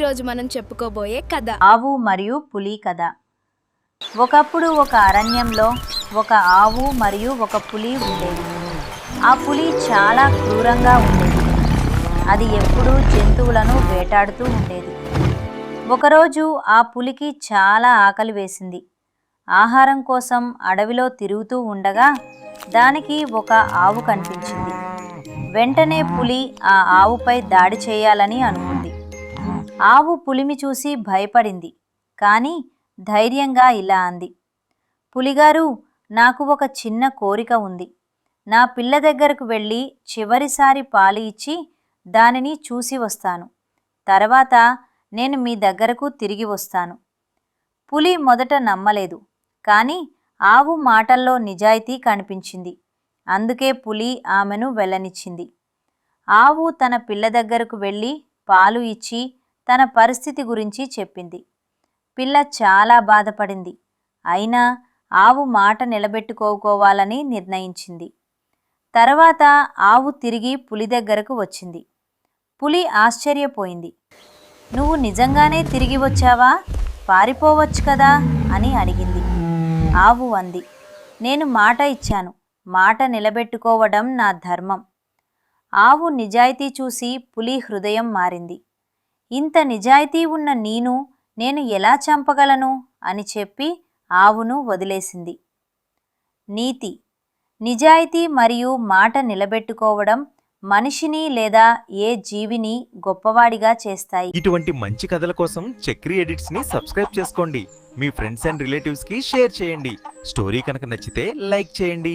ఈరోజు మనం చెప్పుకోబోయే కథ ఆవు మరియు పులి కథ. ఒకప్పుడు ఒక అరణ్యంలో ఒక ఆవు మరియు ఒక పులి ఉండేది. ఆ పులి చాలా క్రూరంగా ఉండేది. అది ఎప్పుడూ జంతువులను వేటాడుతూ ఉండేది. ఒకరోజు ఆ పులికి చాలా ఆకలి వేసింది. ఆహారం కోసం అడవిలో తిరుగుతూ ఉండగా దానికి ఒక ఆవు కనిపించింది. వెంటనే పులి ఆ ఆవుపై దాడి చేయాలని అనుకుంది. ఆవు పులిని చూసి భయపడింది. కానీ ధైర్యంగా ఇలా అంది, పులిగారు, నాకు ఒక చిన్న కోరిక ఉంది. నా పిల్ల దగ్గరకు వెళ్ళి చివరిసారి పాలు ఇచ్చి దానిని చూసి వస్తాను. తర్వాత నేను మీ దగ్గరకు తిరిగి వస్తాను. పులి మొదట నమ్మలేదు. కానీ ఆవు మాటల్లో నిజాయితీ కనిపించింది. అందుకే పులి ఆమెను వెళ్ళనిచ్చింది. ఆవు తన పిల్ల దగ్గరకు వెళ్ళి పాలు ఇచ్చి తన పరిస్థితి గురించి చెప్పింది. పిల్ల చాలా బాధపడింది. అయినా ఆవు మాట నిలబెట్టుకోవాలని నిర్ణయించింది. తర్వాత ఆవు తిరిగి పులి దగ్గరకు వచ్చింది. పులి ఆశ్చర్యపోయింది. నువ్వు నిజంగానే తిరిగి వచ్చావా? పారిపోవచ్చు కదా అని అడిగింది. ఆవు అంది, నేను మాట ఇచ్చాను. మాట నిలబెట్టుకోవడం నా ధర్మం. ఆవు నిజాయితీ చూసి పులి హృదయం మారింది. ఇంత నిజాయితీ ఉన్న నేను ఎలా చంపగలను అని చెప్పి ఆవును వదిలేసింది. నీతి: నిజాయితీ మరియు మాట నిలబెట్టుకోవడం మనిషిని లేదా ఏ జీవిని గొప్పవాడిగా చేస్తాయి. ఇటువంటి మంచి కథల కోసం చక్రి ఎడిట్స్ ని సబ్స్క్రైబ్ చేసుకోండి. మీ ఫ్రెండ్స్ అండ్ రిలేటివ్స్ కి షేర్ చేయండి. స్టోరీ కనుక నచ్చితే లైక్ చేయండి.